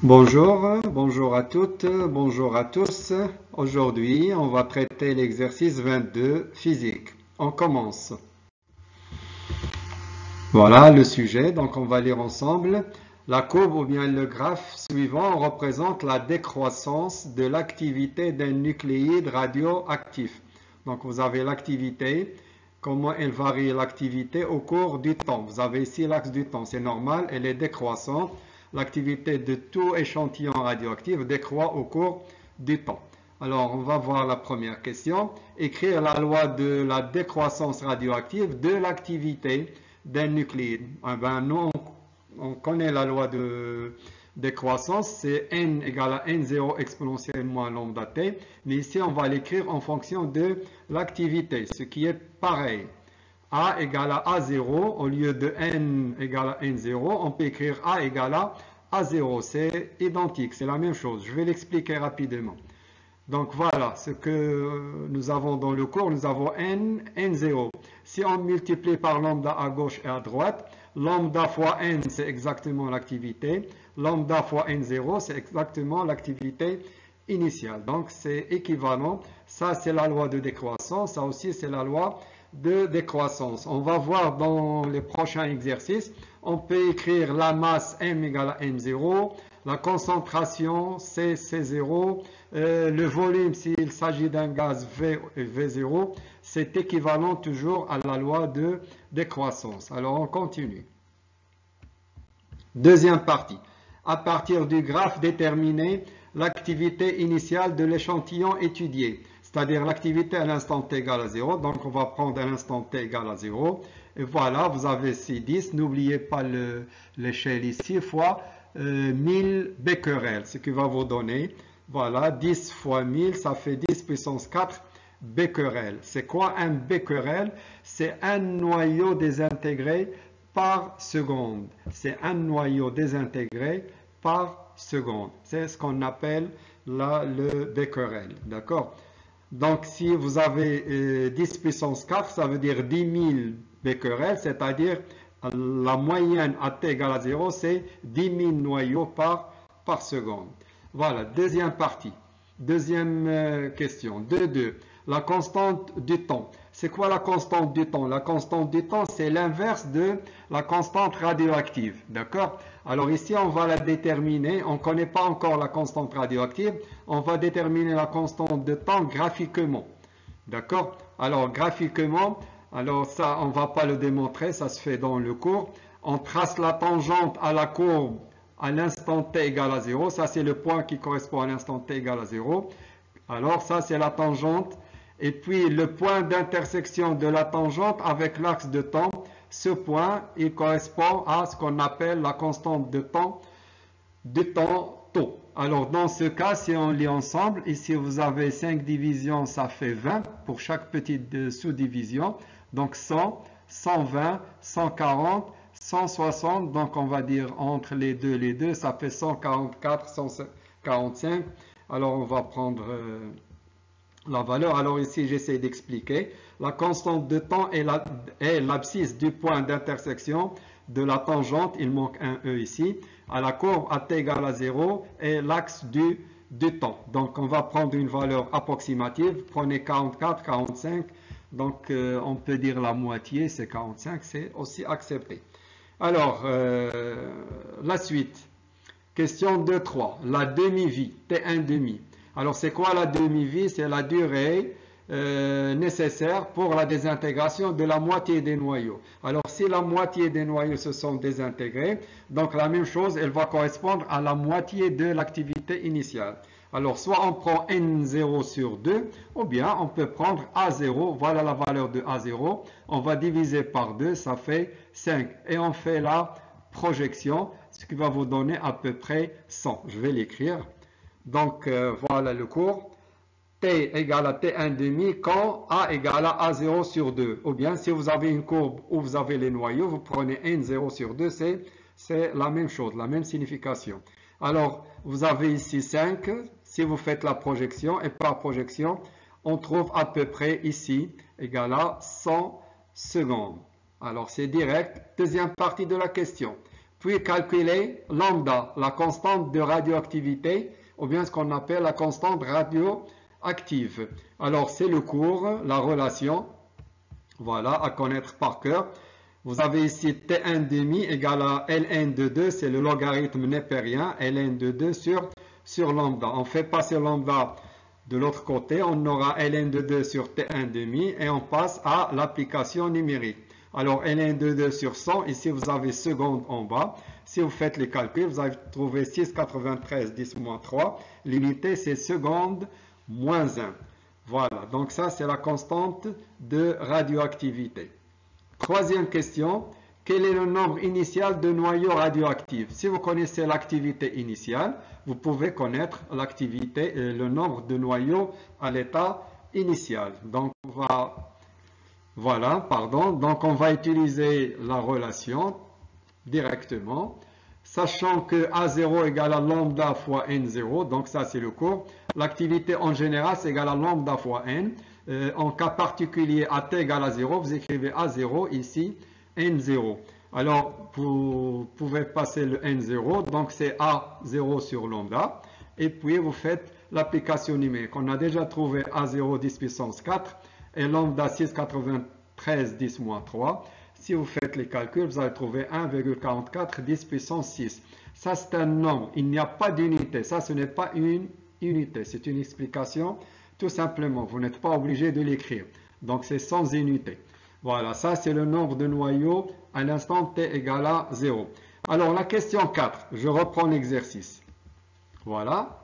Bonjour à toutes, bonjour à tous. Aujourd'hui, on va traiter l'exercice 22, physique. On commence. Voilà le sujet, donc on va lire ensemble. La courbe ou bien le graphe suivant représente la décroissance de l'activité d'un nucléide radioactif. Donc vous avez l'activité, comment elle varie l'activité au cours du temps. Vous avez ici l'axe du temps, c'est normal, elle est décroissante. L'activité de tout échantillon radioactif décroît au cours du temps. Alors, on va voir la première question. Écrire la loi de la décroissance radioactive de l'activité d'un nucléide. Nous, on connaît la loi de décroissance, c'est n égale à n0 exponentielle moins lambda t. Mais ici, on va l'écrire en fonction de l'activité, ce qui est pareil. A égale à A0, au lieu de N égale à N0, on peut écrire A égale à A0. C'est identique, c'est la même chose. Je vais l'expliquer rapidement. Donc voilà ce que nous avons dans le cours. Nous avons N, N0. Si on multiplie par lambda à gauche et à droite, lambda fois N, c'est exactement l'activité. Lambda fois N0, c'est exactement l'activité initiale. Donc c'est équivalent. Ça, c'est la loi de décroissance. Ça aussi, c'est la loi de décroissance. On va voir dans les prochains exercices, on peut écrire la masse M égale à M0, la concentration C, C0, le volume s'il s'agit d'un gaz V, V0, c'est équivalent toujours à la loi de décroissance. Alors on continue. Deuxième partie. À partir du graphe, déterminer l'activité initiale de l'échantillon étudié, c'est-à-dire l'activité à l'instant t égale à 0. Donc, on va prendre à l'instant t égale à 0. Et voilà, vous avez ici 10. N'oubliez pas l'échelle ici, fois 1000 becquerels, ce qui va vous donner, voilà, 10 fois 1000, ça fait 10 puissance 4 becquerels. C'est quoi un becquerel? C'est un noyau désintégré par seconde. C'est un noyau désintégré par seconde. C'est ce qu'on appelle là le becquerel. D'accord? Donc, si vous avez 10 puissance 4, ça veut dire 10 000 becquerels, c'est-à-dire la moyenne à t égale à 0, c'est 10 000 noyaux par seconde. Voilà, deuxième partie. Deuxième question. 2.2. La constante du temps. C'est quoi la constante du temps? La constante du temps, c'est l'inverse de la constante radioactive. D'accord? Alors ici, on va la déterminer. On ne connaît pas encore la constante radioactive. On va déterminer la constante de temps graphiquement. D'accord? Alors, graphiquement, alors ça, on ne va pas le démontrer. Ça se fait dans le cours. On trace la tangente à la courbe à l'instant t égale à 0. Ça, c'est le point qui correspond à l'instant t égale à 0. Alors, ça, c'est la tangente. Et puis, le point d'intersection de la tangente avec l'axe de temps, ce point, il correspond à ce qu'on appelle la constante de temps taux. Alors, dans ce cas, si on lit ensemble, ici, vous avez 5 divisions, ça fait 20 pour chaque petite sous-division. Donc, 100, 120, 140, 160. Donc, on va dire entre les deux, ça fait 144, 145. Alors, on va prendre la valeur. Alors ici, j'essaie d'expliquer. La constante de temps est l'abscisse du point d'intersection de la tangente. Il manque un E ici. À la courbe à t égale à 0 est l'axe du temps. Donc, on va prendre une valeur approximative. Prenez 44, 45. Donc, on peut dire la moitié, c'est 45. C'est aussi accepté. Alors, la suite. Question 2.3. La demi-vie, T1 demi. Alors, c'est quoi la demi-vie? C'est la durée nécessaire pour la désintégration de la moitié des noyaux. Alors, si la moitié des noyaux se sont désintégrés, donc la même chose, elle va correspondre à la moitié de l'activité initiale. Alors, soit on prend N0 sur 2, ou bien on peut prendre A0. Voilà la valeur de A0. On va diviser par 2, ça fait 5. Et on fait la projection, ce qui va vous donner à peu près 100. Je vais l'écrire. Donc, voilà le cours. T égale à T1 demi quand A égale à A0 sur 2. Ou bien, si vous avez une courbe où vous avez les noyaux, vous prenez N0 sur 2, c'est la même chose, la même signification. Alors, vous avez ici 5. Si vous faites la projection, et par projection, on trouve à peu près ici, égal à 100 secondes. Alors, c'est direct. Deuxième partie de la question. puis calculer lambda, la constante de radioactivité, ou bien ce qu'on appelle la constante radioactive. Alors, c'est le cours, la relation, voilà, à connaître par cœur. Vous avez ici T1 demi égale à Ln de 2, c'est le logarithme népérien, Ln de 2 sur lambda. On fait passer lambda de l'autre côté, on aura Ln de 2 sur T1 demi et on passe à l'application numérique. Alors Ln de 2 sur 100, ici vous avez seconde en bas. Si vous faites les calculs, vous allez trouver 6,93 10 moins 3. L'unité c'est seconde moins 1. Voilà, donc ça c'est la constante de radioactivité. Troisième question, quel est le nombre initial de noyaux radioactifs? Si vous connaissez l'activité initiale, vous pouvez connaître l'activité, le nombre de noyaux à l'état initial. Donc, donc on va utiliser la relation directement, sachant que A0 égale à lambda fois N0, donc ça c'est le cours. L'activité en général c'est égal à lambda fois N. En cas particulier, AT égale à 0, vous écrivez A0 ici, N0. Alors, vous pouvez passer le N0, donc c'est A0 sur lambda. Et puis, vous faites l'application numérique. On a déjà trouvé A0 10 puissance 4 et lambda 6,93 10 moins 3. Si vous faites les calculs, vous allez trouver 1,44 10 puissance 6. Ça, c'est un nombre. Il n'y a pas d'unité. Ça, ce n'est pas une unité. C'est une explication. Tout simplement, vous n'êtes pas obligé de l'écrire. Donc, c'est sans unité. Voilà, ça, c'est le nombre de noyaux à l'instant t égale à 0. Alors, la question 4, je reprends l'exercice. Voilà.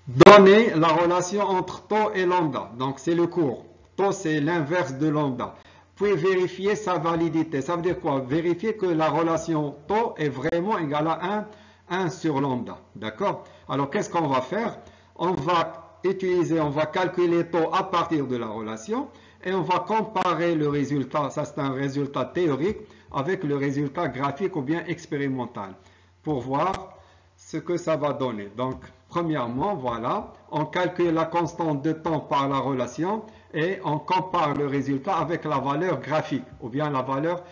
Donnez la relation entre taux et lambda. Donc, c'est le cours. Taux, c'est l'inverse de lambda. Puis, vérifier sa validité. Ça veut dire quoi? Vérifier que la relation taux est vraiment égale à 1 sur lambda. D'accord? Alors, qu'est-ce qu'on va faire? On va calculer taux à partir de la relation et on va comparer le résultat, ça c'est un résultat théorique, avec le résultat graphique ou bien expérimental pour voir ce que ça va donner. Donc, premièrement, voilà, on calcule la constante de temps par la relation et on compare le résultat avec la valeur graphique ou bien la valeur,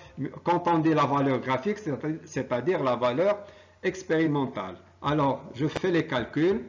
quand on dit la valeur graphique, c'est-à-dire la valeur expérimentale. Alors, je fais les calculs.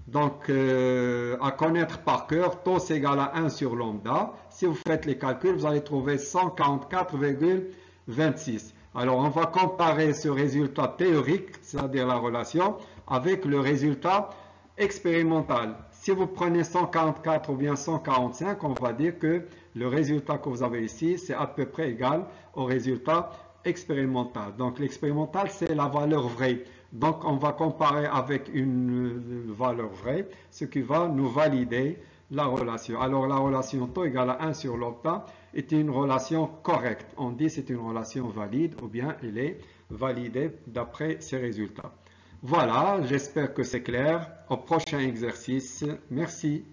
Donc, à connaître par cœur, taux c'est égal à 1 sur lambda. Si vous faites les calculs, vous allez trouver 144,26. Alors, on va comparer ce résultat théorique, c'est-à-dire la relation, avec le résultat expérimental. Si vous prenez 144 ou bien 145, on va dire que le résultat que vous avez ici, c'est à peu près égal au résultat expérimental. Donc, l'expérimental, c'est la valeur vraie. Donc, on va comparer avec une valeur vraie, ce qui va nous valider la relation. Alors, la relation taux égale à 1 sur lambda est une relation correcte. On dit c'est une relation valide ou bien elle est validée d'après ces résultats. Voilà, j'espère que c'est clair. Au prochain exercice. Merci.